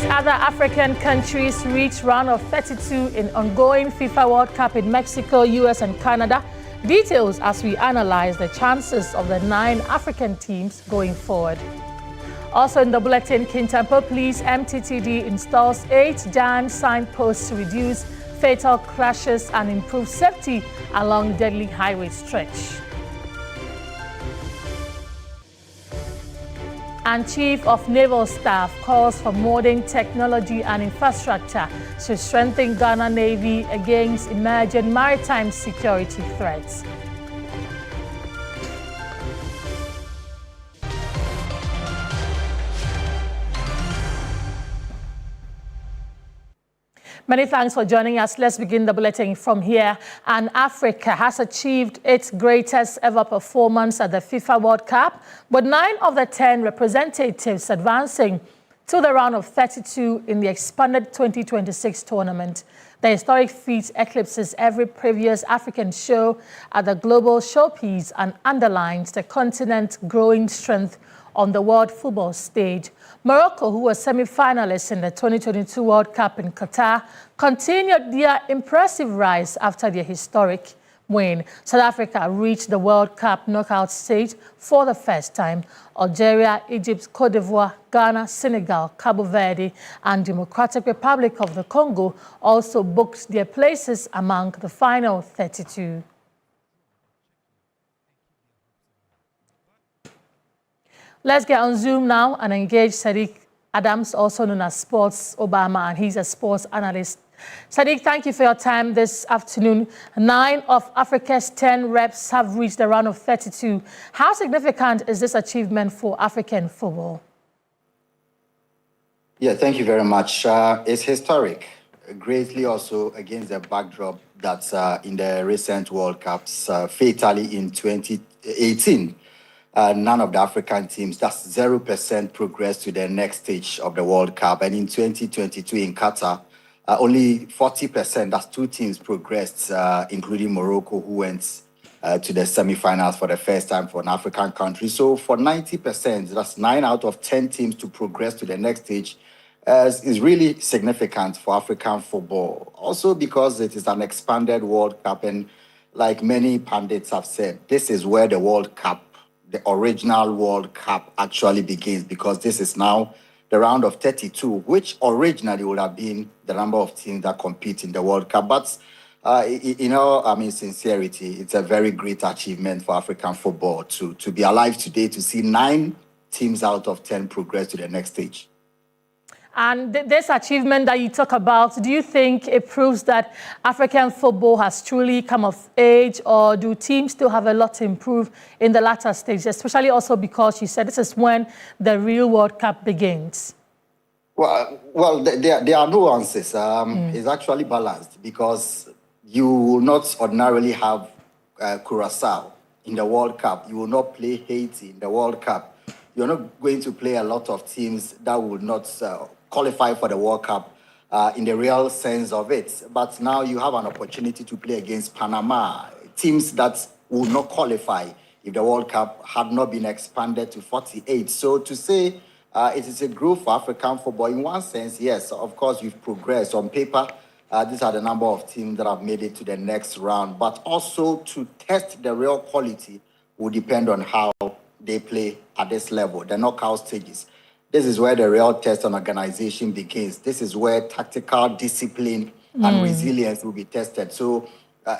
other African countries reach round of 32 in ongoing FIFA World Cup in Mexico, US and Canada. Details as we analyze the chances of the 9 African teams going forward. Also in the bulletin, Kintampo Police MTTD installs 8 giant signposts to reduce fatal crashes and improve safety along deadly highway stretch. And Chief of Naval Staff calls for modern technology and infrastructure to strengthen Ghana Navy against emerging maritime security threats. Many thanks for joining us. Let's begin the bulletin from here. And Africa has achieved its greatest ever performance at the FIFA World Cup, with 9 of the 10 representatives advancing to the round of 32 in the expanded 2026 tournament. The historic feat eclipses every previous African show at the global showpiece and underlines the continent's growing strength on the world football stage. Morocco, who were semi-finalists in the 2022 World Cup in Qatar, continued their impressive rise after their historic win. South Africa reached the World Cup knockout stage for the first time. Algeria, Egypt, Cote d'Ivoire, Ghana, Senegal, Cabo Verde, and Democratic Republic of the Congo also booked their places among the final 32. Let's get on Zoom now and engage Sadiq Adams, also known as Sports Obama, and he's a sports analyst. Sadiq, thank you for your time this afternoon. 9 of Africa's 10 reps have reached the round of 32. How significant is this achievement for African football? Yeah, thank you very much. It's historic, greatly also against the backdrop that's in the recent World Cups, fatally in 2018. None of the African teams, that's 0%, progressed to the next stage of the World Cup. And in 2022 in Qatar, only 40%, that's 2 teams, progressed, including Morocco, who went to the semi-finals for the first time for an African country. So for 90%, that's 9 out of 10 teams to progress to the next stage, is really significant for African football. Also because it is an expanded World Cup, and like many pundits have said, this is where the World Cup, the original World Cup, actually begins, because this is now the round of 32, which originally would have been the number of teams that compete in the World Cup. But sincerity, it's a very great achievement for African football to be alive today, to see 9 teams out of 10 progress to the next stage. And this achievement that you talk about, do you think it proves that African football has truly come of age, or do teams still have a lot to improve in the latter stages, especially also because you said this is when the real World Cup begins? Well, there are nuances. It's actually balanced, because you will not ordinarily have Curaçao in the World Cup. You will not play Haiti in the World Cup. You're not going to play a lot of teams that will not qualify for the World Cup in the real sense of it. But now you have an opportunity to play against Panama, teams that will not qualify if the World Cup had not been expanded to 48. So to say it is a growth for African football, in one sense, yes, of course, we've progressed. On paper, these are the number of teams that have made it to the next round. But also to test the real quality will depend on how they play at this level, the knockout stages. This is where the real test on organization begins. This is where tactical discipline and resilience will be tested. So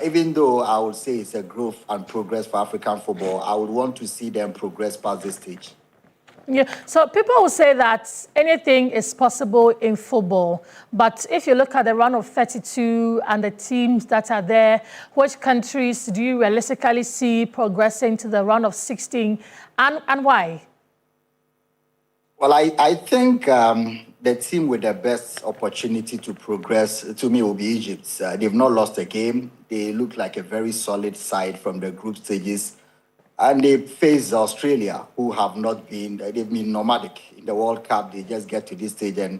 even though I would say it's a growth and progress for African football, I would want to see them progress past this stage. Yeah, so people will say that anything is possible in football. But if you look at the round of 32 and the teams that are there, which countries do you realistically see progressing to the round of 16, and why? Well, I think the team with the best opportunity to progress, to me, will be Egypt. They've not lost a game. They look like a very solid side from the group stages. And they face Australia, who have not been, they've been nomadic in the World Cup. They just get to this stage and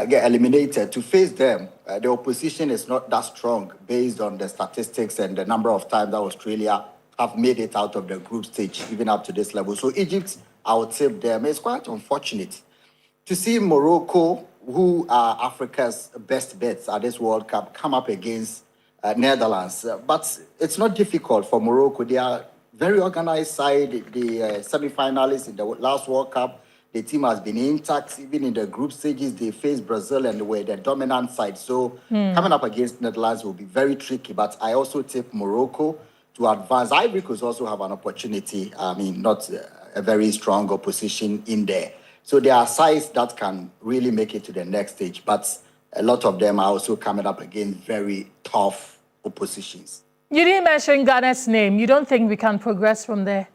get eliminated. To face them, the opposition is not that strong based on the statistics and the number of times that Australia have made it out of the group stage, even up to this level. So Egypt, I would tip them. It's quite unfortunate to see Morocco who are Africa's best bets at this World Cup, come up against Netherlands. But it's not difficult for Morocco. They are very organized side. The semi-finalists in the last World Cup, the team has been intact. Even in the group stages, they faced Brazil and were the dominant side. So coming up against Netherlands will be very tricky. But I also tip Morocco to advance. Ivory Coast also have an opportunity. I mean, not a very strong opposition in there. So there are sides that can really make it to the next stage. But a lot of them are also coming up against very tough oppositions. You didn't mention Ghana's name. You don't think we can progress from there?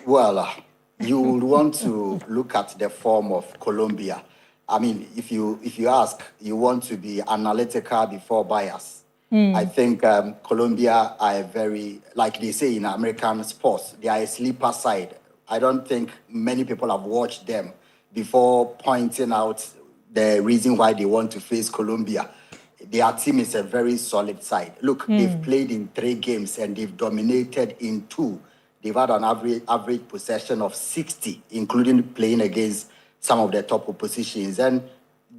Well, you would want to look at the form of Colombia. I mean, if you ask, you want to be analytical before bias. I think Colombia are very, like they say in American sports, they are a sleeper side. I don't think many people have watched them before pointing out the reason why they want to face Colombia. Their team is a very solid side. Look, they've played in 3 games and they've dominated in 2. They've had an average possession of 60, including playing against some of their top oppositions. And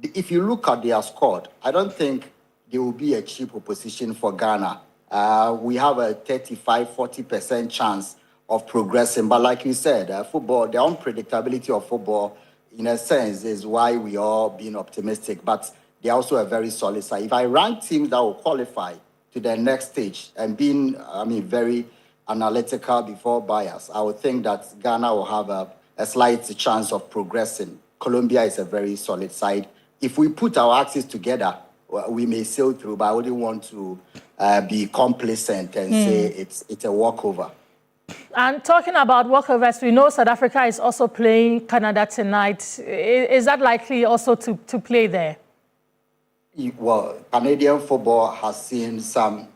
if you look at their squad, I don't think they will be a cheap opposition for Ghana. We have a 35-40% chance of progressing. But like you said, football, the unpredictability of football, in a sense, is why we are being optimistic. But they're also a very solid side. If I rank teams that will qualify to the next stage and being, very analytical before bias, I would think that Ghana will have a slight chance of progressing. Colombia is a very solid side. If we put our axes together, we may sail through, but I wouldn't want to be complacent and say it's a walkover. And talking about walkovers, we know South Africa is also playing Canada tonight. Is that likely also to play there? Well, Canadian football has seen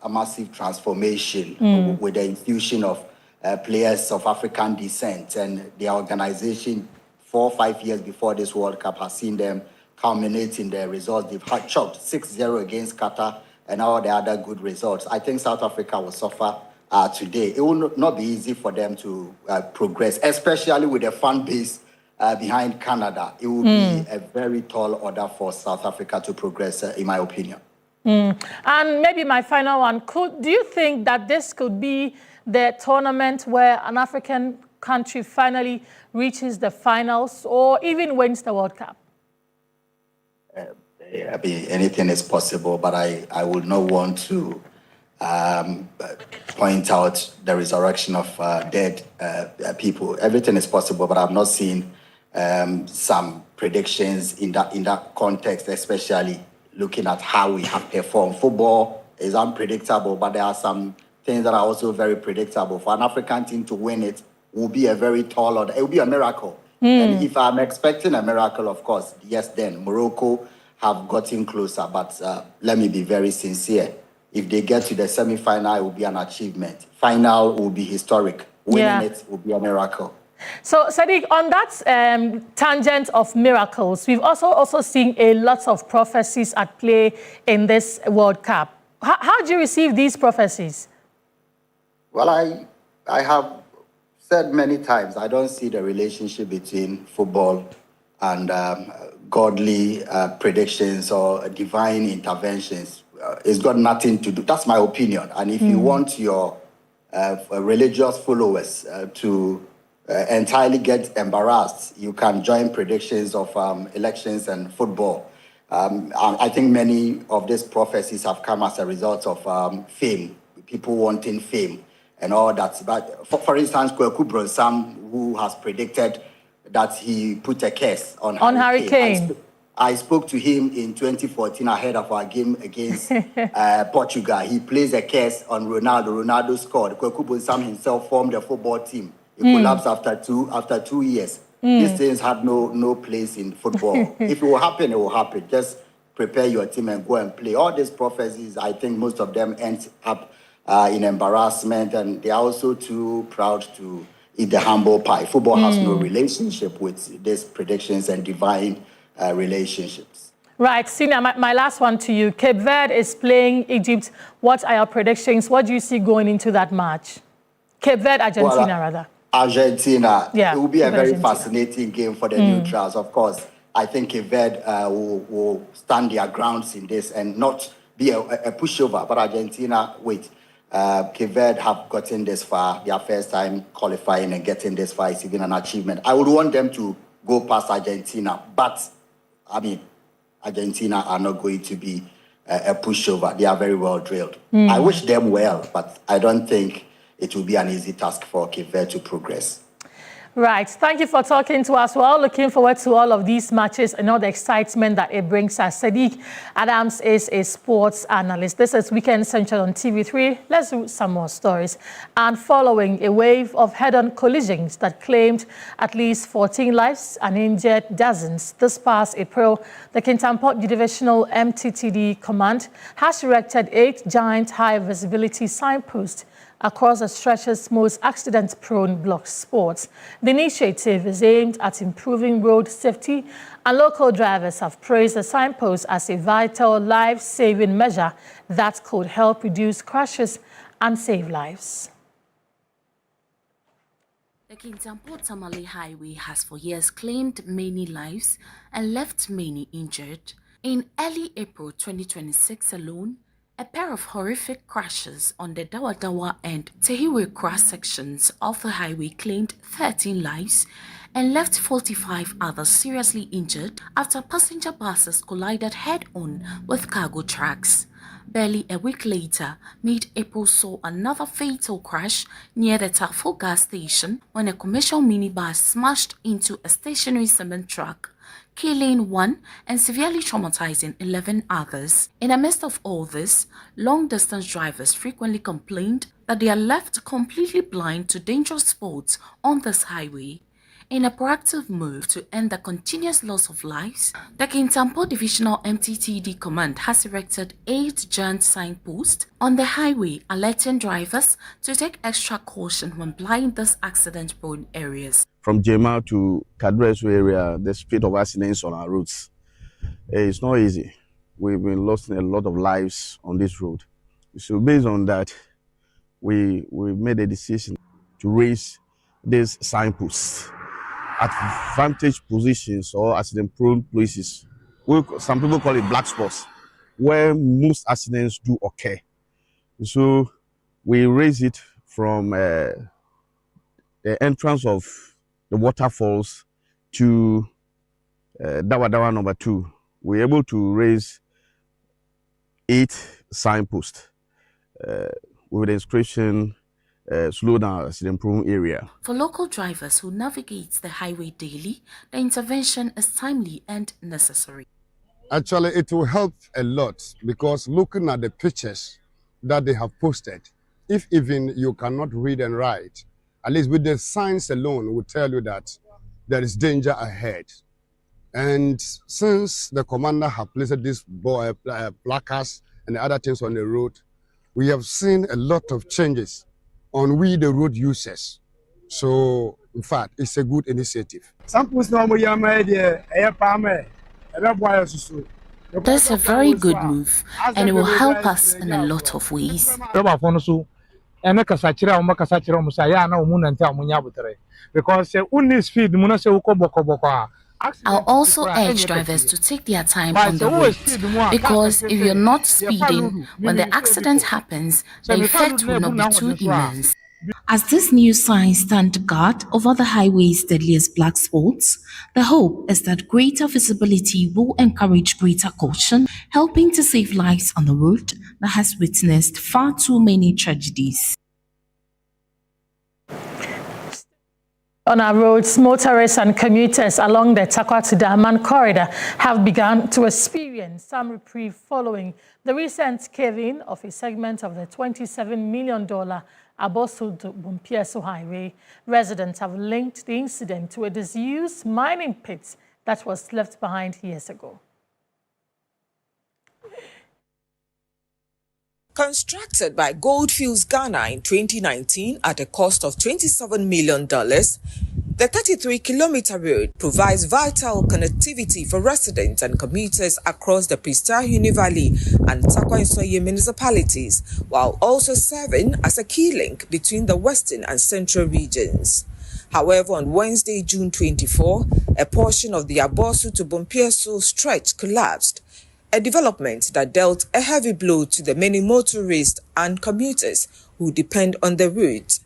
a massive transformation with the infusion of players of African descent, and their organization 4 or 5 years before this World Cup has seen them culminate in their results. They've had chopped 6-0 against Qatar and all the other good results. I think South Africa will suffer today. It will not be easy for them to progress, especially with the fan base behind Canada. It will be a very tall order for South Africa to progress, in my opinion. And maybe my final one, do you think that this could be the tournament where an African country finally reaches the finals or even wins the World Cup? Anything is possible, but I would not want to point out the resurrection of dead people. Everything is possible, but I've not seen some predictions in that context, especially looking at how we have performed. Football is unpredictable, but there are some things that are also very predictable. For an African team to win it will be a very tall order. It will be a miracle. And if I'm expecting a miracle, of course, yes, then Morocco have gotten closer. But let me be very sincere. If they get to the semi-final, it will be an achievement. Final will be historic. Winning it will be a miracle. So, Sadiq, on that tangent of miracles, we've also seen a lot of prophecies at play in this World Cup. How do you receive these prophecies? Well, I have said many times, I don't see the relationship between football and godly predictions or divine interventions. It's got nothing to do. That's my opinion. And if you want your religious followers to entirely get embarrassed, you can join predictions of elections and football. I think many of these prophecies have come as a result of fame, people wanting fame and all that. But for instance, Kweku Bronsam, who has predicted that he put a curse on Hurricane. I spoke to him in 2014 ahead of our game against Portugal. He plays a curse on Ronaldo. Ronaldo scored. Kweku Bronsam himself formed a football team. It collapsed after 2 years. These things had no place in football. If it will happen, it will happen. Just prepare your team and go and play. All these prophecies, I think most of them end up in embarrassment, and they are also too proud to eat the humble pie. Football has no relationship with these predictions and divine relationships. Right, Sina, my last one to you. Cape Verde is playing Egypt. What are your predictions? What do you see going into that match? Cape Verde, Argentina, rather. Argentina. Yeah, it will be a very fascinating game for the neutrals. Of course, I think Cape Verde will stand their grounds in this and not be a pushover. But Argentina, wait. Cape Verde have gotten this far. Their first time qualifying and getting this far is even an achievement. I would want them to go past Argentina, but I mean, Argentina are not going to be a pushover. They are very well drilled. I wish them well, but I don't think it will be an easy task for Cape Verde to progress. Right. Thank you for talking to us. We're all looking forward to all of these matches and all the excitement that it brings us. Sadiq Adams is a sports analyst. This is Weekend Central on TV3. Let's do some more stories. And following a wave of head-on collisions that claimed at least 14 lives and injured dozens this past April, the Kintampo Divisional MTTD Command has erected 8 giant high-visibility signposts across the stretch's most accident-prone block spots. The initiative is aimed at improving road safety, and local drivers have praised the signpost as a vital life-saving measure that could help reduce crashes and save lives. The Kintampo-Tamale Highway has for years claimed many lives and left many injured. In early April 2026 alone, a pair of horrific crashes on the Dawadawa and Tehiwe cross sections of the highway claimed 13 lives and left 45 others seriously injured after passenger buses collided head-on with cargo trucks. Barely a week later, mid-April saw another fatal crash near the Tafo gas station when a commercial minibus smashed into a stationary cement truck, killing 1 and severely traumatizing 11 others. In the midst of all this, long-distance drivers frequently complained that they are left completely blind to dangerous spots on this highway. In a proactive move to end the continuous loss of lives, the Kintampo Divisional MTTD Command has erected 8 giant signposts on the highway, alerting drivers to take extra caution when plying these accident-prone areas. From Jema to Kadresu area, the speed of accidents on our roads, it's not easy. We've been losing a lot of lives on this road. So based on that, we made a decision to raise these signposts at vantage positions or accident-prone places. Some people call it black spots, where most accidents do occur. So we raise it from the entrance of the waterfalls to Dawadawa number 2. We're able to raise 8 signposts with the inscription slow down accident-prone area. For local drivers who navigate the highway daily, the intervention is timely and necessary. Actually, it will help a lot because looking at the pictures that they have posted, if even you cannot read and write, at least with the signs alone will tell you that there is danger ahead. And since the commander have placed these placards and other things on the road, we have seen a lot of changes on we the road users. So in fact, it's a good initiative. That's a very good move, and it will help us in a lot of ways. I'll also urge drivers to take their time on the road, because if you're not speeding, when the accident happens, the effect will not be too immense. As this new signs stand guard over the highway's deadliest black spots, the hope is that greater visibility will encourage greater caution, helping to save lives on the road that has witnessed far too many tragedies. On our roads, motorists and commuters along the Takwa to Daman corridor have begun to experience some reprieve following the recent cave-in of a segment of the $27 million Abosu to Bumpieso Highway. Residents have linked the incident to a disused mining pit that was left behind years ago. Constructed by Goldfields Ghana in 2019 at a cost of $27 million, the 33-kilometer road provides vital connectivity for residents and commuters across the Pristahuni Valley and Takwa Nsoye municipalities, while also serving as a key link between the western and central regions. However, on Wednesday, June 24, a portion of the Abosu to Bompieso stretch collapsed, a development that dealt a heavy blow to the many motorists and commuters who depend on the route.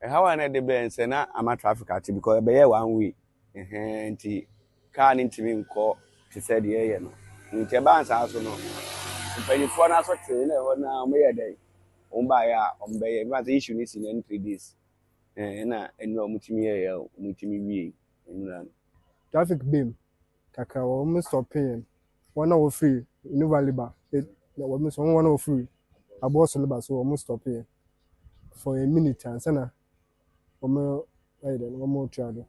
How I know the bands and I'm a traffic active because I bear 1 week. And the car into me call to say the air. You tell bands also no. Pay for an answer to now, may a day. On by a issue is in 3 days. And no multimedia. Traffic beam, kaka almost stopping. 1 hour free, no valuable. It almost 1 hour free. I bought syllabus, so almost stopping for a minute. And sana, one more trial.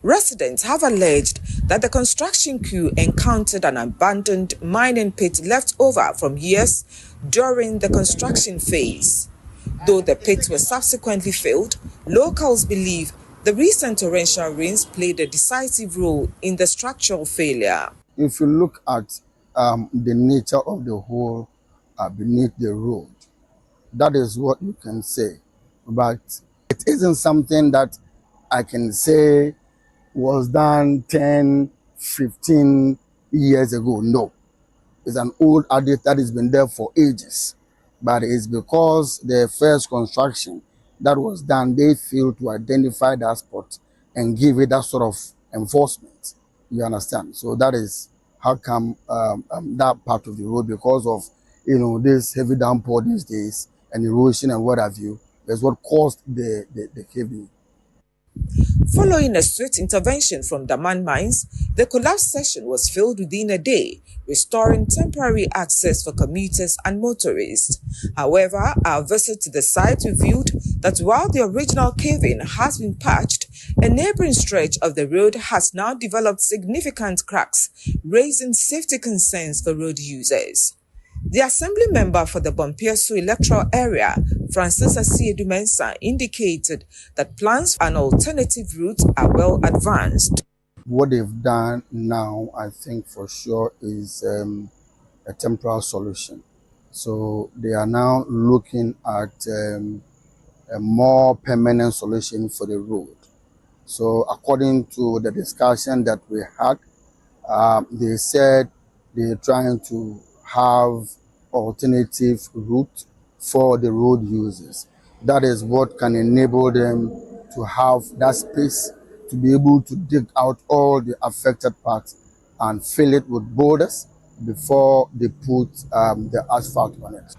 Residents have alleged that the construction crew encountered an abandoned mining pit left over from years during the construction phase. Though the pit was subsequently filled, locals believe the recent torrential rains played a decisive role in the structural failure. If you look at the nature of the hole beneath the road, that is what you can say. But it isn't something that I can say was done 10, 15 years ago. No. It's an old adage that has been there for ages. But it's because the first construction that was done, they failed to identify that spot and give it that sort of enforcement. You understand? So that is how come that part of the road, because of this heavy downpour these days and erosion and what have you, is what caused the caving. Following a swift intervention from Daman Mines, the collapsed section was filled within a day, restoring temporary access for commuters and motorists. However, our visit to the site revealed that while the original cave-in has been patched, a neighboring stretch of the road has now developed significant cracks, raising safety concerns for road users. The assembly member for the Bompieso electoral area, Francis Asiedu Mensah, indicated that plans for an alternative route are well advanced. What they've done now, I think for sure, is a temporary solution. So they are now looking at a more permanent solution for the road. So according to the discussion that we had, they said they're trying to have alternative route for the road users. That is what can enable them to have that space to be able to dig out all the affected parts and fill it with boulders before they put the asphalt on it.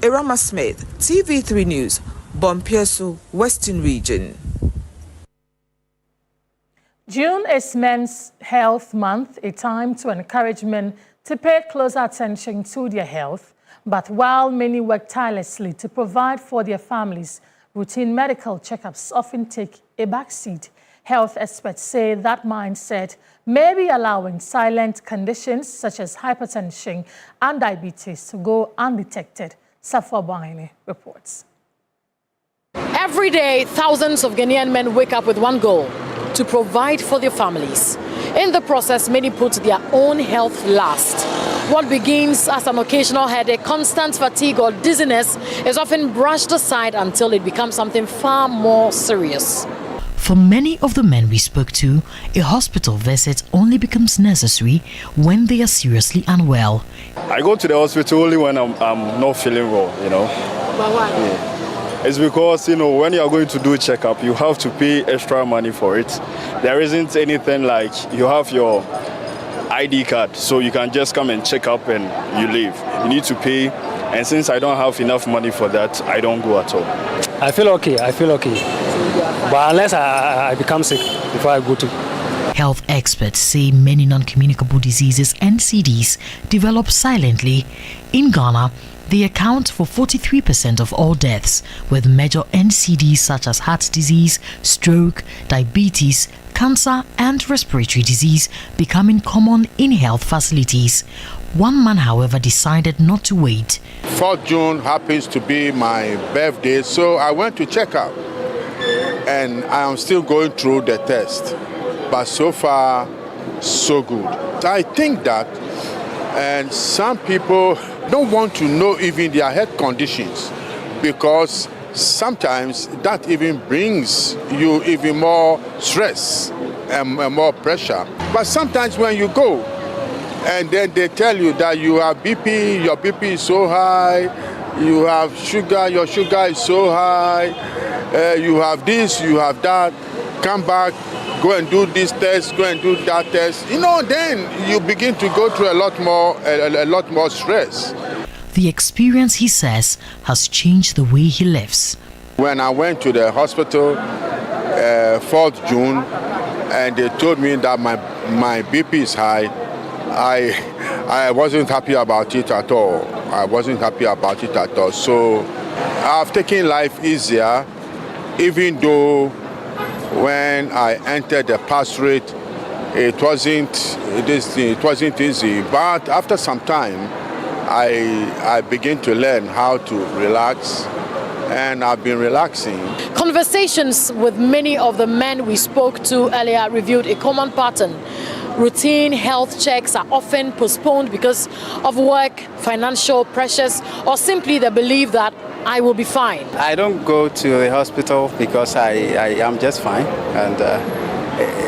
Irama Smith, TV3 News, Bompieso, Western Region. June is Men's Health Month, a time to encourage men to pay closer attention to their health. But while many work tirelessly to provide for their families, routine medical checkups often take a backseat. Health experts say that mindset may be allowing silent conditions such as hypertension and diabetes to go undetected. Safwa Baini reports. Every day, thousands of Ghanaian men wake up with one goal: to provide for their families. In the process, many put their own health last. What begins as an occasional headache, constant fatigue or dizziness is often brushed aside until it becomes something far more serious. For many of the men we spoke to, a hospital visit only becomes necessary when they are seriously unwell. I go to the hospital only when I'm not feeling well, But why? Yeah. It's because, when you are going to do a checkup, you have to pay extra money for it. There isn't anything like you have your ID card, so you can just come and check up and you leave. You need to pay, and since I don't have enough money for that, I don't go at all. I feel okay. But unless I become sick before I go to. Health experts say many non-communicable diseases, NCDs, develop silently. In Ghana, they account for 43% of all deaths, with major NCDs such as heart disease, stroke, diabetes, cancer, and respiratory disease becoming common in health facilities. One man, however, decided not to wait. 4th June happens to be my birthday, so I went to check up. And I am still going through the test. But so far, so good. I think that some people don't want to know even their health conditions because sometimes that even brings you even more stress and more pressure. But sometimes when you go and then they tell you that you have BP, your BP is so high, you have sugar, your sugar is so high, you have this, you have that, come back, go and do this test, go and do that test. Then you begin to go through a lot more stress. The experience, he says, has changed the way he lives. When I went to the hospital 4th June and they told me that my BP is high, I wasn't happy about it at all. So I've taken life easier, even though when I entered the pastorate, it wasn't easy. But after some time, I began to learn how to relax, and I've been relaxing. Conversations with many of the men we spoke to earlier revealed a common pattern. Routine health checks are often postponed because of work, financial pressures, or simply the belief that I will be fine. I don't go to the hospital because I am just fine, and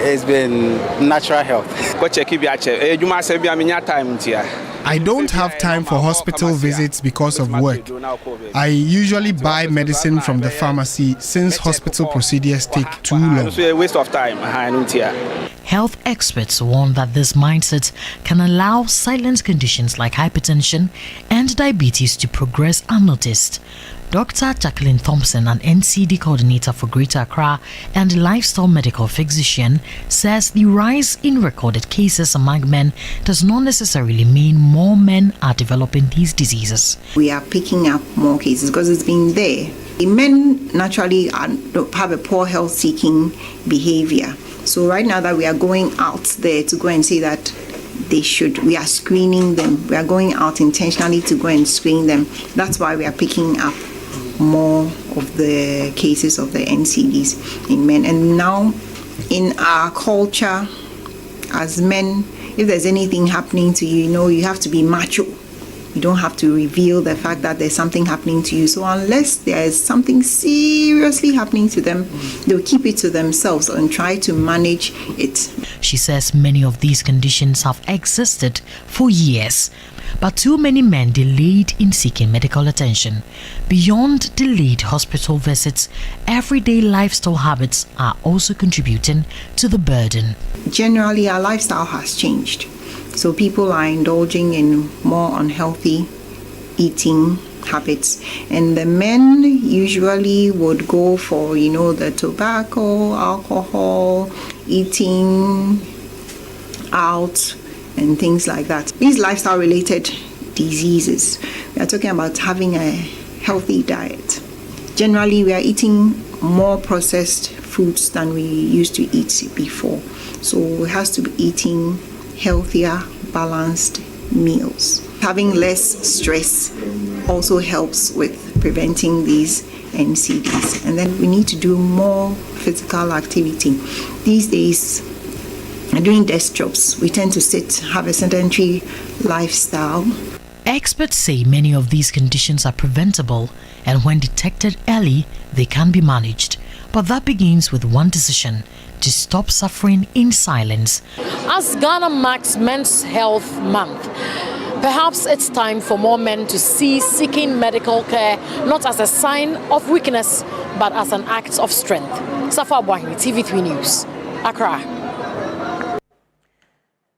it's been natural health. I don't have time for hospital visits because of work. I usually buy medicine from the pharmacy since hospital procedures take too long. It's a waste of time. Health experts warn that this mindset can allow silent conditions like hypertension and diabetes to progress unnoticed. Dr. Jacqueline Thompson, an NCD coordinator for Greater Accra and lifestyle medical physician, says the rise in recorded cases among men does not necessarily mean more men are developing these diseases. We are picking up more cases because it's been there. Men naturally have a poor health-seeking behavior. So right now that we are going out there to go and say that we are screening them. We are going out intentionally to go and screen them. That's why we are picking up more of the cases of the NCDs in men. And now in our culture as men, if there's anything happening to you, you have to be macho. You don't have to reveal the fact that there's something happening to you. So unless there is something seriously happening to them, they'll keep it to themselves and try to manage it. She says many of these conditions have existed for years, but too many men delayed in seeking medical attention. Beyond delayed hospital visits, everyday lifestyle habits are also contributing to the burden. Generally, our lifestyle has changed. So people are indulging in more unhealthy eating habits. And the men usually would go for, the tobacco, alcohol, eating out, and things like that. These lifestyle-related diseases, we are talking about having a healthy diet. Generally, we are eating more processed foods than we used to eat before. So it has to be eating healthier, balanced meals. Having less stress also helps with preventing these NCDs. And then we need to do more physical activity. These days, doing desk jobs, we tend to sit, have a sedentary lifestyle. Experts say many of these conditions are preventable, and when detected early, they can be managed. But that begins with one decision: to stop suffering in silence. As Ghana marks Men's Health Month, perhaps it's time for more men to see seeking medical care not as a sign of weakness, but as an act of strength. Safa Bwahini, TV3 News, Accra.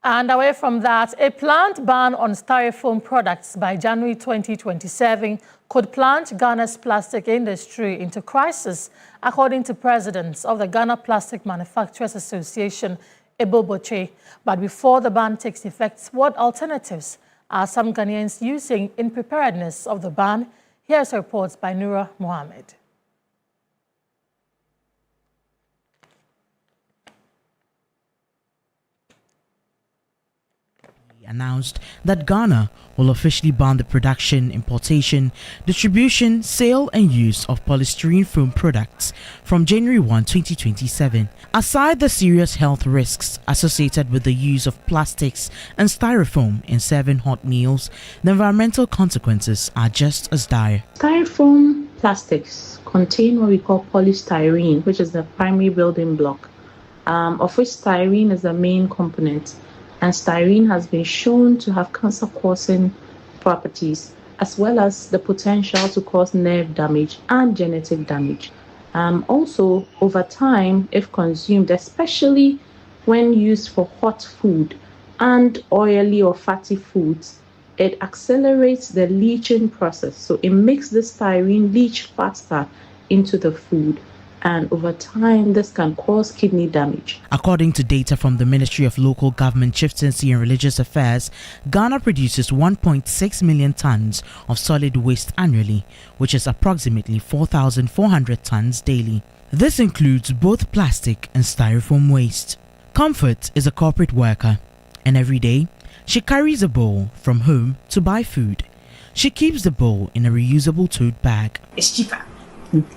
And away from that, a planned ban on styrofoam products by January 2027 could plunge Ghana's plastic industry into crisis, according to presidents of the Ghana Plastic Manufacturers Association, Ebo Boche. But before the ban takes effect, what alternatives are some Ghanaians using in preparedness of the ban? Here's reports by Nura Mohammed. Announced that Ghana will officially ban the production, importation, distribution, sale and use of polystyrene foam products from January 1, 2027. Aside the serious health risks associated with the use of plastics and styrofoam in serving hot meals, the environmental consequences are just as dire. Styrofoam plastics contain what we call polystyrene, which is the primary building block, of which styrene is the main component. And styrene has been shown to have cancer-causing properties, as well as the potential to cause nerve damage and genetic damage. Also, over time, if consumed, especially when used for hot food and oily or fatty foods, it accelerates the leaching process. So it makes the styrene leach faster into the food. And over time, this can cause kidney damage. According to data from the Ministry of Local Government, Chieftaincy and Religious Affairs, Ghana produces 1.6 million tons of solid waste annually, which is approximately 4,400 tons daily. This includes both plastic and styrofoam waste. Comfort is a corporate worker, and every day, she carries a bowl from home to buy food. She keeps the bowl in a reusable tote bag. It's cheaper,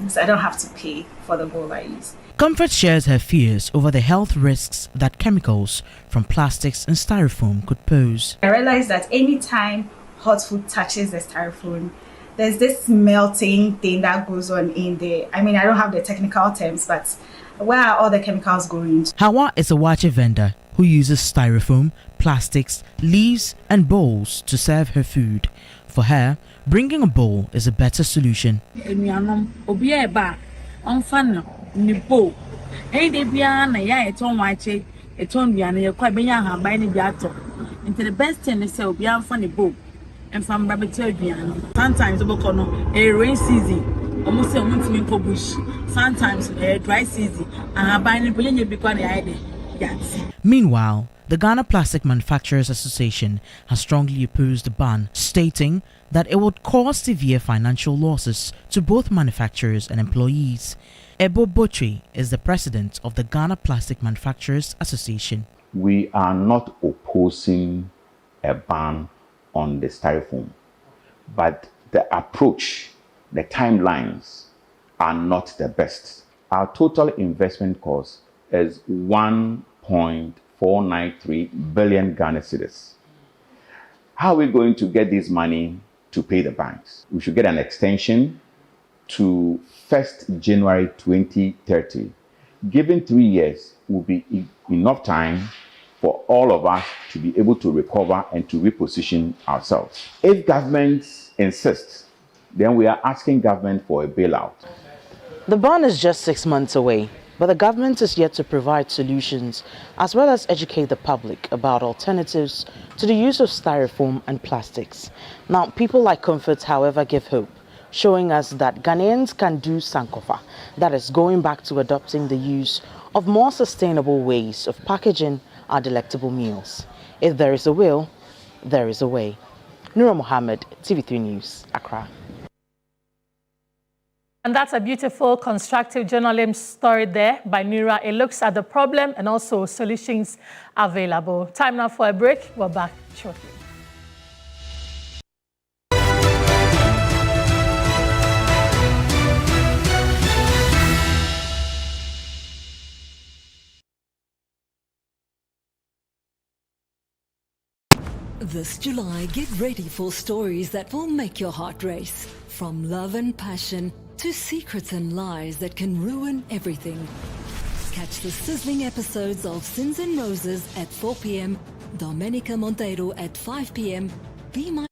so I don't have to pay for the bowl I use. Comfort shares her fears over the health risks that chemicals from plastics and styrofoam could pose. I realized that anytime hot food touches the styrofoam, there's this melting thing that goes on in there. I mean, I don't have the technical terms, but where are all the chemicals going to? Hawa is a wache vendor who uses styrofoam, plastics, leaves and bowls to serve her food. For her, bringing a bowl is a better solution. The best thing is to be funny bowl and from sometimes a rain season, almost a month in bush, sometimes a dry season, and buying Meanwhile, the Ghana Plastic Manufacturers Association has strongly opposed the ban, stating that it would cause severe financial losses to both manufacturers and employees. Ebo Botri is the president of the Ghana Plastic Manufacturers Association. We are not opposing a ban on the styrofoam, but the approach, the timelines are not the best. Our total investment cost is 1.493 billion Ghana cedis. How are we going to get this money to pay the banks? We should get an extension to 1st January 2030. Given 3 years will be enough time for all of us to be able to recover and to reposition ourselves. If governments insist, then we are asking government for a bailout. The ban is just 6 months away, but the government is yet to provide solutions as well as educate the public about alternatives to the use of styrofoam and plastics. Now, people like Comfort, however, give hope, showing us that Ghanaians can do Sankofa, that is going back to adopting the use of more sustainable ways of packaging our delectable meals. If there is a will, there is a way. Nura Mohammed, TV3 News, Accra. And that's a beautiful, constructive journalism story there by Nura. It looks at the problem and also solutions available. Time now for a break. We're back shortly. This July, get ready for stories that will make your heart race. From love and passion to secrets and lies that can ruin everything. Catch the sizzling episodes of Sins and Roses at 4 p.m., Domenica Monteiro at 5 p.m., Be My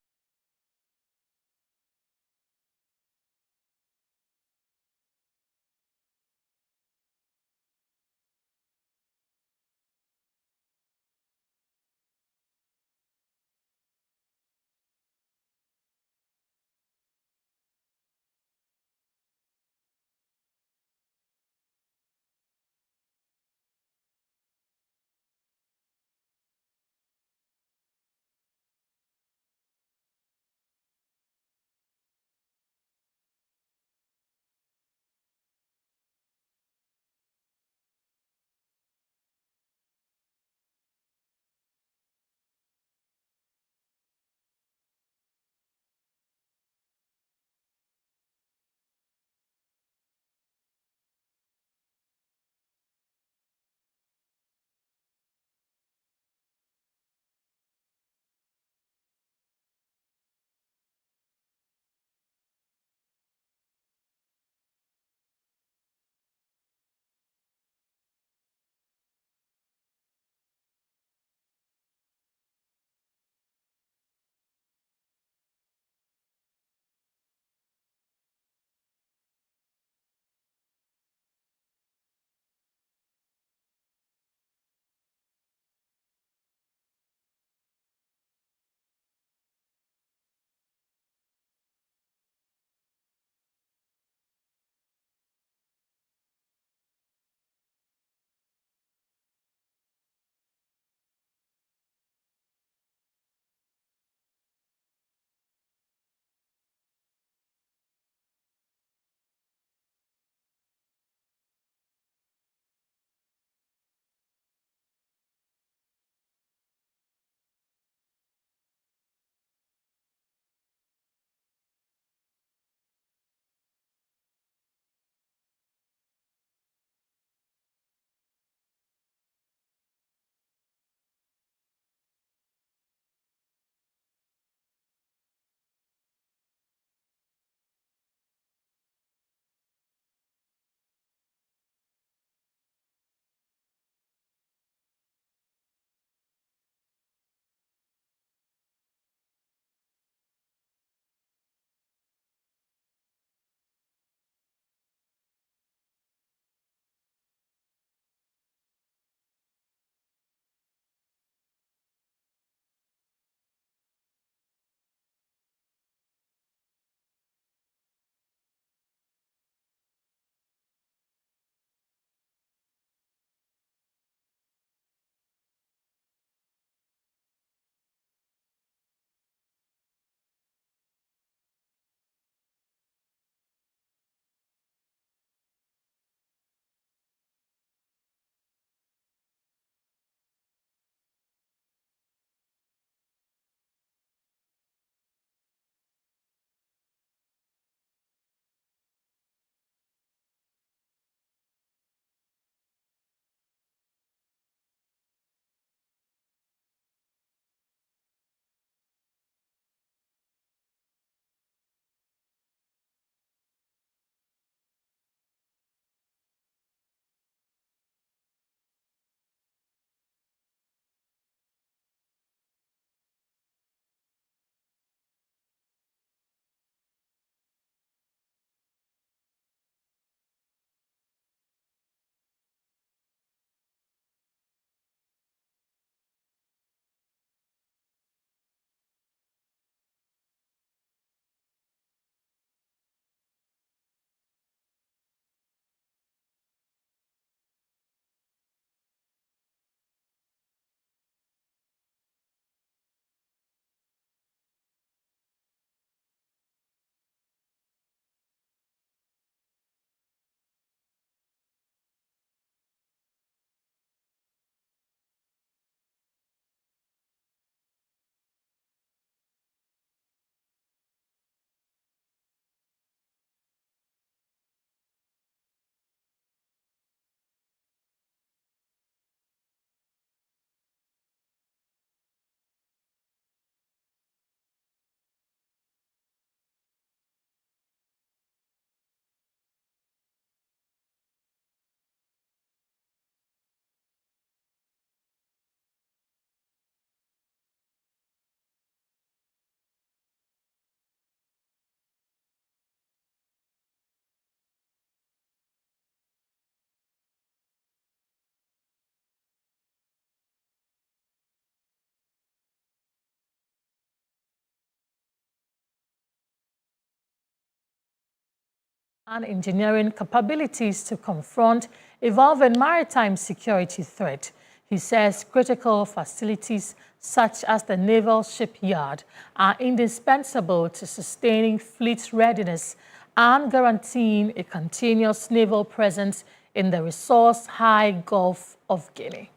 and engineering capabilities to confront evolving maritime security threat. He says critical facilities such as the naval shipyard are indispensable to sustaining fleet readiness and guaranteeing a continuous naval presence in the resource-high Gulf of Guinea.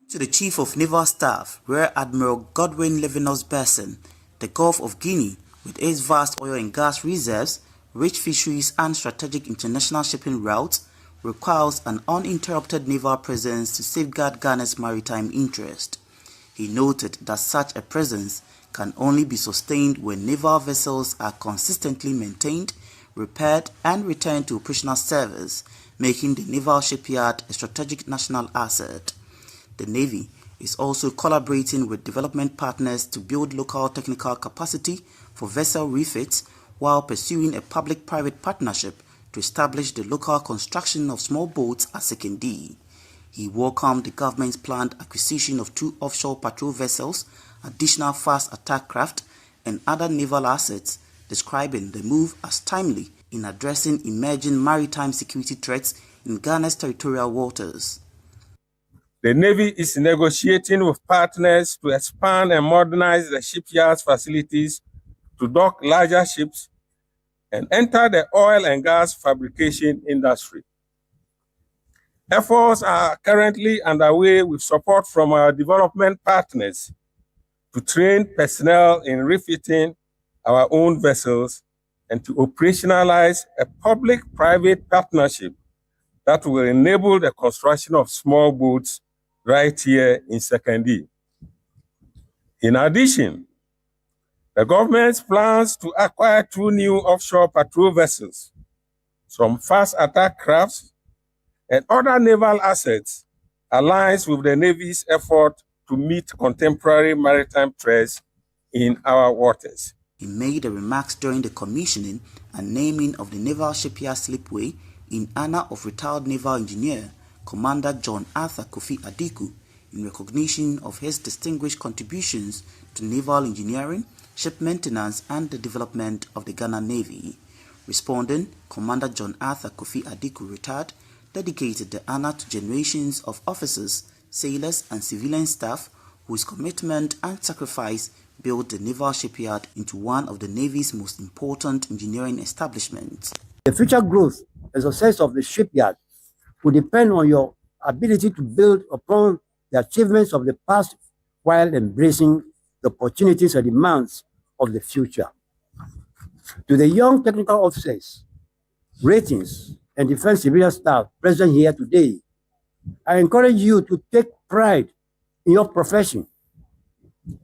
To the Chief of Naval Staff, Rear Admiral Godwin Levinus Besson, the Gulf of Guinea, with its vast oil and gas reserves, rich fisheries and strategic international shipping routes, requires an uninterrupted naval presence to safeguard Ghana's maritime interest. He noted that such a presence can only be sustained when naval vessels are consistently maintained, repaired and returned to operational service, making the naval shipyard a strategic national asset. The Navy is also collaborating with development partners to build local technical capacity for vessel refits while pursuing a public-private partnership to establish the local construction of small boats at Sekindi. He welcomed the government's planned acquisition of 2 offshore patrol vessels, additional fast attack craft, and other naval assets, describing the move as timely in addressing emerging maritime security threats in Ghana's territorial waters. The Navy is negotiating with partners to expand and modernize the shipyard's facilities to dock larger ships and enter the oil and gas fabrication industry. Efforts are currently underway with support from our development partners to train personnel in refitting our own vessels and to operationalize a public-private partnership that will enable the construction of small boats right here in Sekindi. In addition, the government's plans to acquire 2 new offshore patrol vessels, some fast attack crafts, and other naval assets aligns with the Navy's effort to meet contemporary maritime threats in our waters. He made the remarks during the commissioning and naming of the Naval Shipyard Slipway in honor of retired naval engineer Commander John Arthur Kofi Adiku, in recognition of his distinguished contributions to naval engineering, ship maintenance, and the development of the Ghana Navy. Responding, Commander John Arthur Kofi Adiku, retired, dedicated the honor to generations of officers, sailors, and civilian staff whose commitment and sacrifice built the naval shipyard into one of the Navy's most important engineering establishments. The future growth and success of the shipyard will depend on your ability to build upon the achievements of the past while embracing the opportunities and demands of the future. To the young technical officers, ratings, and defense civilian staff present here today, I encourage you to take pride in your profession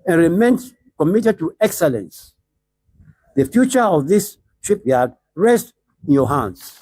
and remain committed to excellence. The future of this shipyard rests in your hands.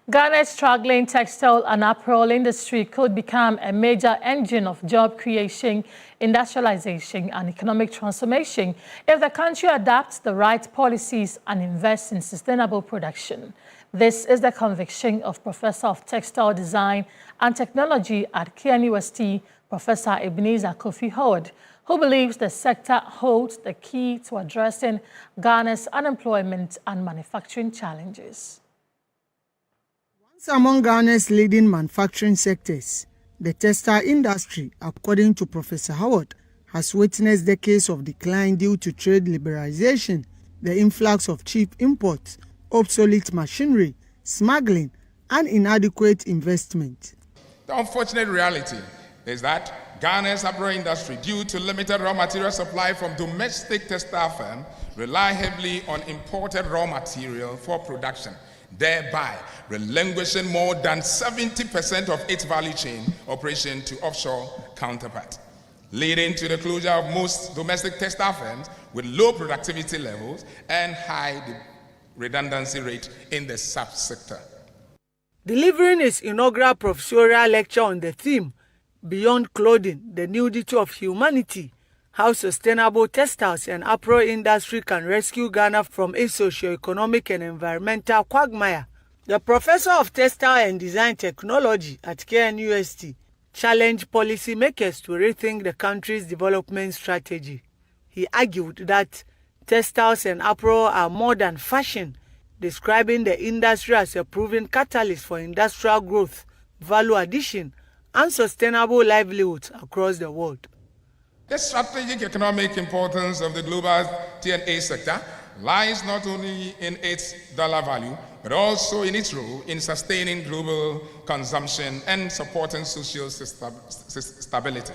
Ghana's struggling textile and apparel industry could become a major engine of job creation, industrialization, and economic transformation if the country adopts the right policies and invests in sustainable production. This is the conviction of Professor of Textile Design and Technology at KNUST, Professor Ebenezer Kofi Howard, who believes the sector holds the key to addressing Ghana's unemployment and manufacturing challenges. Among Ghana's leading manufacturing sectors, the textile industry, according to Professor Howard, has witnessed decades of decline due to trade liberalization, the influx of cheap imports, obsolete machinery, smuggling, and inadequate investment. The unfortunate reality is that Ghana's apparel industry, due to limited raw material supply from domestic textile firms, rely heavily on imported raw material for production, thereby relinquishing more than 70% of its value chain operation to offshore counterparts, leading to the closure of most domestic textile firms with low productivity levels and high redundancy rate in the subsector. Delivering his inaugural professorial lecture on the theme, Beyond Clothing, the Nudity of Humanity, how sustainable textiles and apparel industry can rescue Ghana from its socio-economic and environmental quagmire, The professor of Textile and Design Technology at KNUST challenged policymakers to rethink the country's development strategy. He argued that textiles and apparel are more than fashion, describing the industry as a proven catalyst for industrial growth, value addition, and sustainable livelihoods across the world. The strategic economic importance of the global T&A sector lies not only in its dollar value, but also in its role in sustaining global consumption and supporting social stability,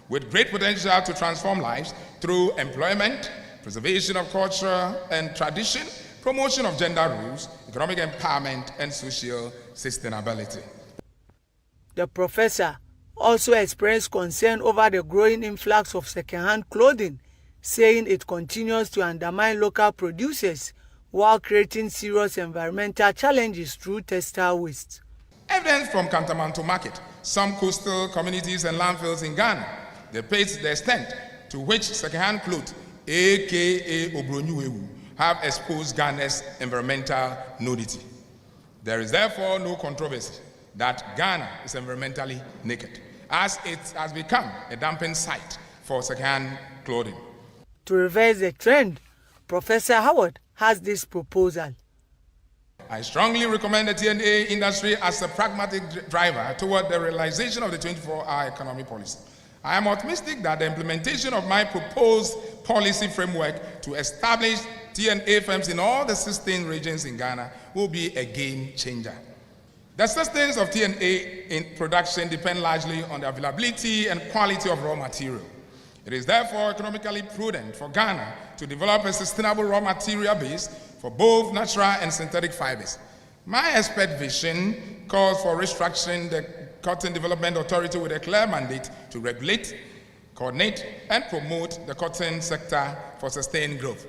with great potential to transform lives through employment, preservation of culture and tradition, promotion of gender roles, economic empowerment, and social sustainability. The professor also expressed concern over the growing influx of second-hand clothing, saying it continues to undermine local producers while creating serious environmental challenges through textile waste. Evidence from Kantamanto Market, some coastal communities and landfills in Ghana depicts the extent to which second-hand clothes, aka Obronyuewu, have exposed Ghana's environmental nudity. There is therefore no controversy that Ghana is environmentally naked, as it has become a dumping site for second-hand clothing. To reverse the trend, Professor Howard has this proposal. I strongly recommend the T&A industry as a pragmatic driver toward the realization of the 24-hour economy policy. I am optimistic that the implementation of my proposed policy framework to establish T&A firms in all the 16 regions in Ghana will be a game changer. The sustenance of T&A in production depends largely on the availability and quality of raw material. It is therefore economically prudent for Ghana to develop a sustainable raw material base for both natural and synthetic fibers. My expert vision calls for restructuring the Cotton Development Authority with a clear mandate to regulate, coordinate, and promote the cotton sector for sustained growth.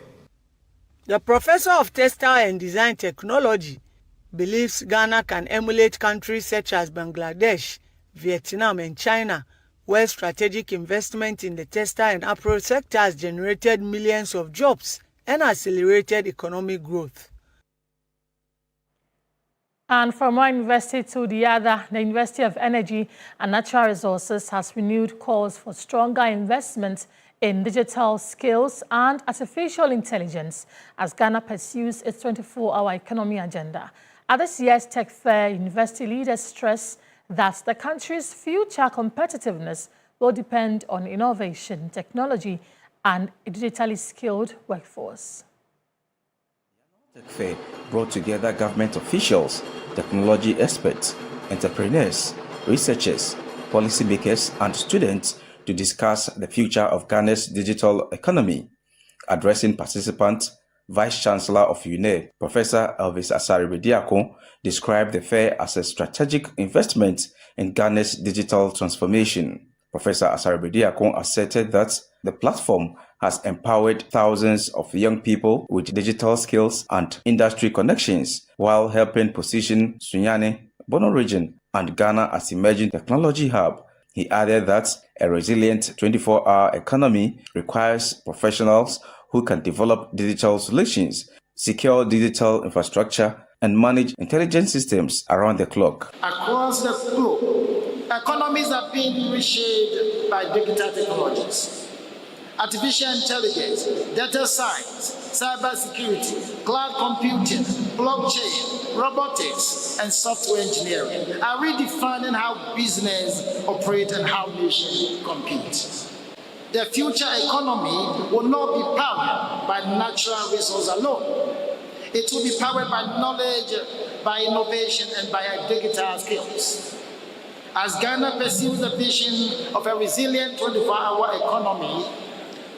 The professor of Textile and Design Technology believes Ghana can emulate countries such as Bangladesh, Vietnam, and China, where strategic investment in the textile and apparel sector has generated millions of jobs and accelerated economic growth. And from one university to the other, the University of Energy and Natural Resources has renewed calls for stronger investment in digital skills and artificial intelligence as Ghana pursues its 24-hour economy agenda. At this year's Tech Fair, university leaders stress that the country's future competitiveness will depend on innovation, technology, and a digitally skilled workforce. Tech Fair brought together government officials, technology experts, entrepreneurs, researchers, policymakers, and students to discuss the future of Ghana's digital economy. Addressing participants, Vice-Chancellor of UNE, Professor Elvis Asare-Bediako, described the fair as a strategic investment in Ghana's digital transformation. Professor Asare-Bediako asserted that the platform has empowered thousands of young people with digital skills and industry connections while helping position Sunyani, Bono region, and Ghana as emerging technology hub. He added that a resilient 24-hour economy requires professionals who can develop digital solutions, secure digital infrastructure, and manage intelligent systems around the clock. Across the globe, economies are being reshaped by digital technologies. Artificial intelligence, data science, cybersecurity, cloud computing, blockchain, robotics, and software engineering are redefining how business operates and how nations compete. The future economy will not be powered by natural resources alone. It will be powered by knowledge, by innovation, and by digital skills. As Ghana pursues the vision of a resilient 24-hour economy,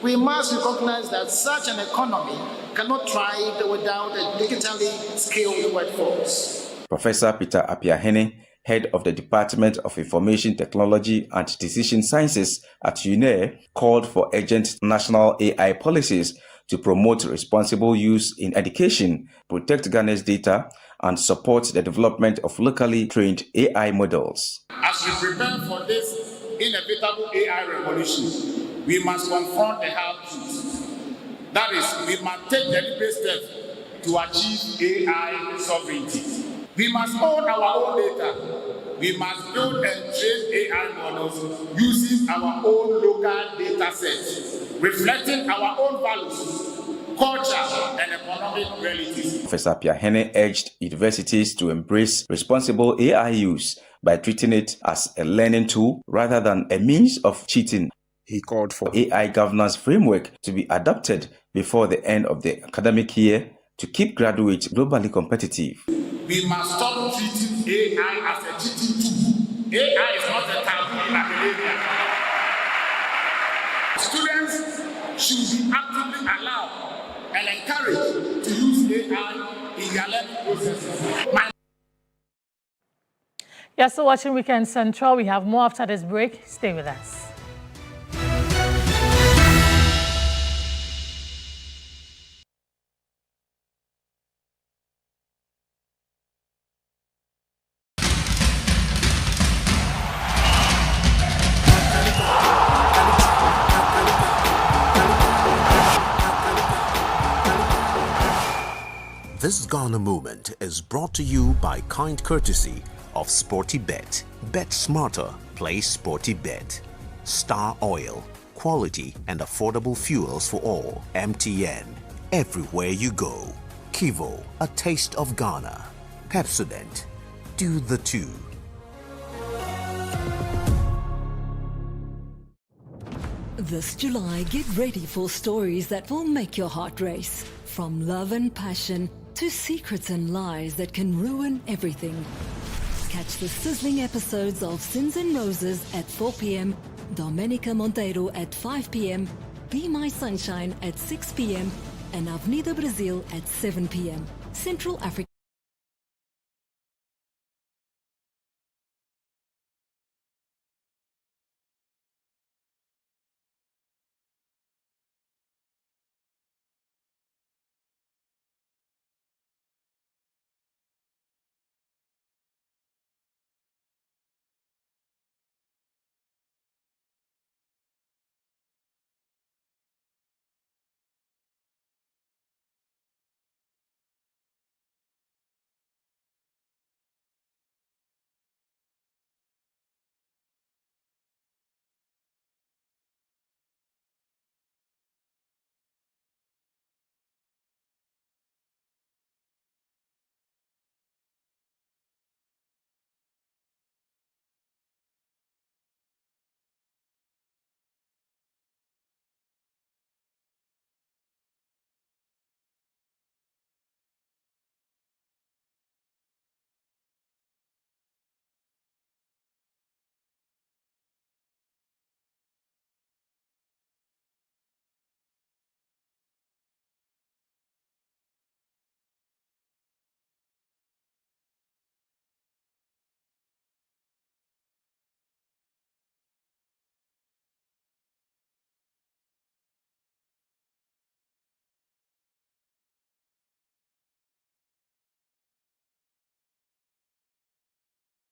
we must recognize that such an economy cannot thrive without a digitally skilled workforce. Professor Peter Apiahene, head of the Department of Information Technology and Decision Sciences at UNE, called for urgent national AI policies to promote responsible use in education, protect Ghana's data, and support the development of locally trained AI models. As we prepare for this inevitable AI revolution, we must confront the hard truth. That is, we must take deliberate steps to achieve AI sovereignty. We must own our own data. We must build and train AI models using our own local data sets, reflecting our own values, culture, and economic realities. Professor Piahene urged universities to embrace responsible AI use by treating it as a learning tool rather than a means of cheating. He called for AI governance framework to be adopted before the end of the academic year to keep graduates globally competitive. We must stop treating AI as a cheating tool. AI is not a taboo in academia. Students should be actively allowed and encouraged to use AI in their learning processes. You're still watching Weekend Central. We have more after this break. Stay with us. This Ghana moment is brought to you by kind courtesy of Sporty Bet. Bet smarter, play Sporty Bet. Star Oil, quality and affordable fuels for all. MTN, everywhere you go. Kivo, a taste of Ghana. Pepsodent, do the two. This July, get ready for stories that will make your heart race. From love and passion to secrets and lies that can ruin everything. Catch the sizzling episodes of Sins and Roses at 4 p.m., Domenica Monteiro at 5 p.m., Be My Sunshine at 6 p.m., and Avenida Brazil at 7 p.m. Central Africa.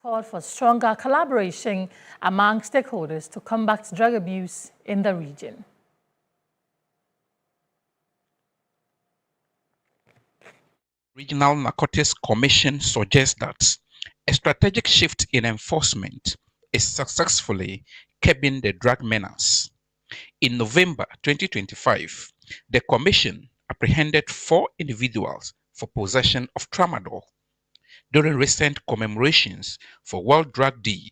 Called for stronger collaboration among stakeholders to combat drug abuse in the region. Regional Narcotics Commission suggests that a strategic shift in enforcement is successfully curbing the drug menace. In November 2025, the Commission apprehended 4 individuals for possession of tramadol. During recent commemorations for World Drug Day,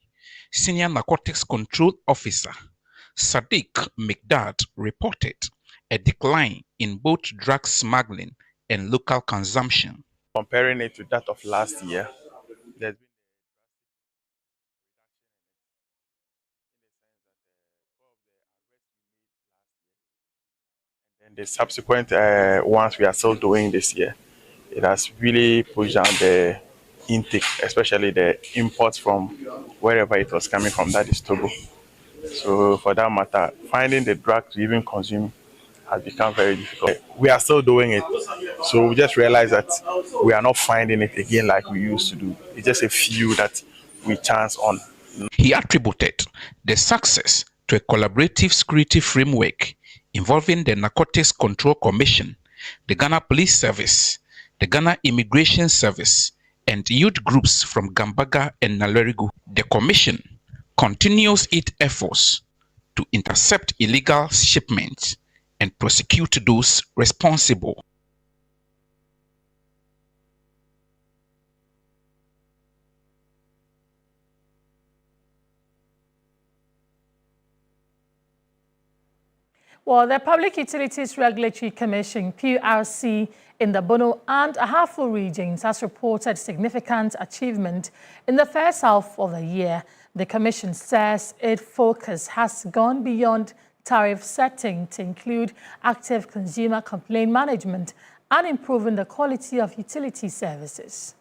Senior Narcotics Control Officer Sadiq Mikdad reported a decline in both drug smuggling and local consumption. Comparing it to that of last year, there's been and the subsequent ones we are still doing this year. It has really pushed down the intake, especially the imports from wherever it was coming from, that is Togo. So for that matter, finding the drug to even consume has become very difficult. We are still doing it. So we just realized that we are not finding it again like we used to do. It's just a few that we chance on. He attributed the success to a collaborative security framework involving the Narcotics Control Commission, the Ghana Police Service, the Ghana Immigration Service, and youth groups from Gambaga and Nalerigu. The Commission continues its efforts to intercept illegal shipments and prosecute those responsible. Well, the Public Utilities Regulatory Commission, PURC, in the Bono and Ahafo regions has reported significant achievement in the first half of the year. The Commission says its focus has gone beyond tariff setting to include active consumer complaint management and improving the quality of utility services.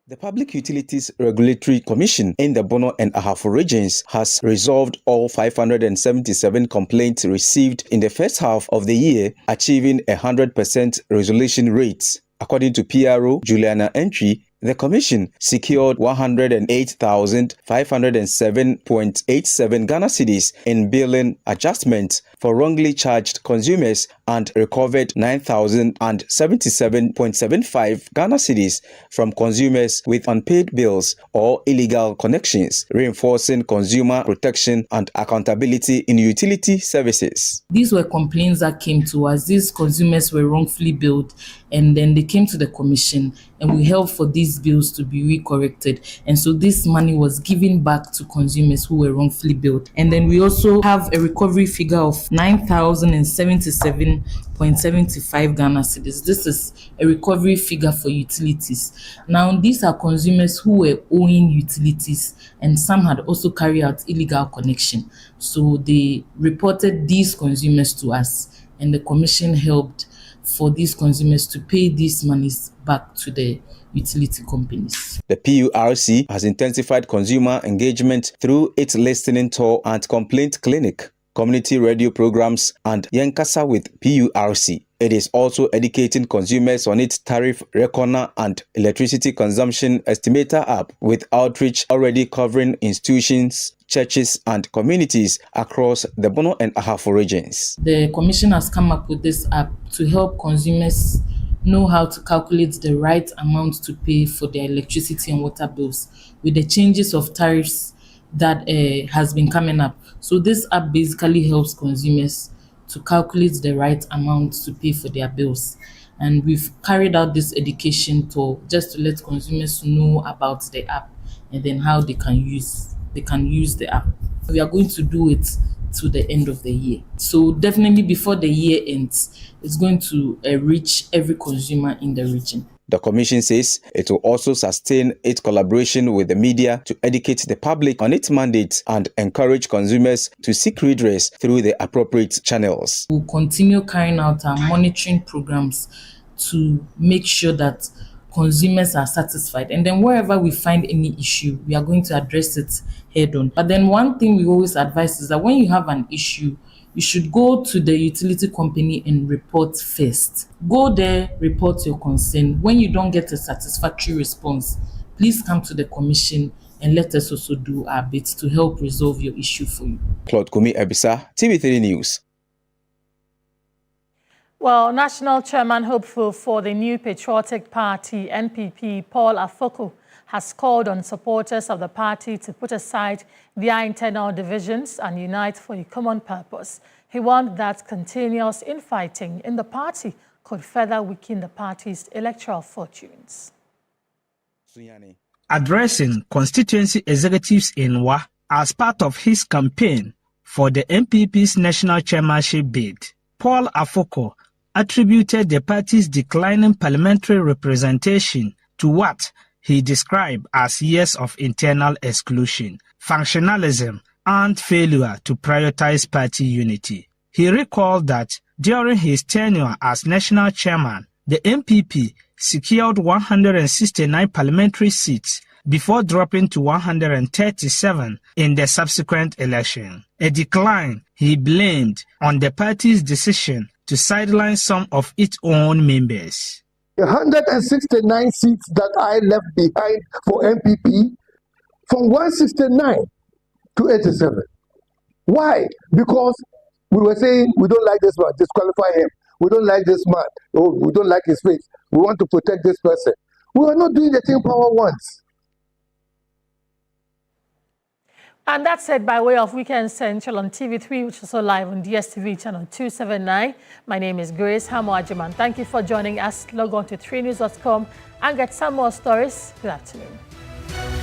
The Public Utilities Regulatory Commission in the Bono and Ahafo regions has resolved all 577 complaints received in the first half of the year, achieving a 100% resolution rate. According to PRO Juliana Entry, the Commission secured 108,507.87 Ghana cedis in billing adjustments for wrongly charged consumers and recovered 9,077.75 Ghana cedis from consumers with unpaid bills or illegal connections, reinforcing consumer protection and accountability in utility services. These were complaints that came to us. These consumers were wrongfully billed, and then they came to the Commission, and we helped for these bills to be recorrected. And so this money was given back to consumers who were wrongfully billed. And then we also have a recovery figure of 9,077.75 Ghana cedis. This is a recovery figure for utilities. Now, these are consumers who were owing utilities, and some had also carried out illegal connection. So they reported these consumers to us, and the Commission helped for these consumers to pay these monies back to the utility companies. The PURC has intensified consumer engagement through its listening tour and complaint clinic, community radio programs, and Yankasa with PURC. It is also educating consumers on its tariff reckoner and electricity consumption estimator app, with outreach already covering institutions, churches, and communities across the Bono and Ahafo regions. The Commission has come up with this app to help consumers know how to calculate the right amount to pay for their electricity and water bills with the changes of tariffs that has been coming up. So this app basically helps consumers to calculate the right amount to pay for their bills. And we've carried out this education tour just to let consumers know about the app and then how they can use the app. We are going to do it to the end of the year. So definitely before the year ends, it's going to reach every consumer in the region. The Commission says it will also sustain its collaboration with the media to educate the public on its mandates and encourage consumers to seek redress through the appropriate channels. We'll continue carrying out our monitoring programs to make sure that consumers are satisfied. And then wherever we find any issue, we are going to address it head on. But then one thing we always advise is that when you have an issue, you should go to the utility company and report first. Go there, report your concern. When you don't get a satisfactory response, please come to the Commission and let us also do our bit to help resolve your issue for you. Claude Kumi Ebisa, TV3 News. Well, National Chairman hopeful for the new patriotic party, NPP, Paul Afoko, has called on supporters of the party to put aside their internal divisions and unite for a common purpose. He warned that continuous infighting in the party could further weaken the party's electoral fortunes. Addressing constituency executives in Wa as part of his campaign for the NPP's national chairmanship bid, Paul Afoko attributed the party's declining parliamentary representation to what he described as years of internal exclusion, functionalism, and failure to prioritize party unity. He recalled that during his tenure as national chairman, the NPP secured 169 parliamentary seats before dropping to 137 in the subsequent election, a decline he blamed on the party's decision to sideline some of its own members. The 169 seats that I left behind for NPP, from 169 to 87. Why? Because we were saying we don't like this man, disqualify him. We don't like this man. Oh, we don't like his face. We want to protect this person. We were not doing the thing Power wants. And that's it by way of Weekend Central on TV3, which is also live on DSTV channel 279. My name is Grace Hamo-Ajiman. Thank you for joining us. Log on to 3news.com and get some more stories. Good afternoon.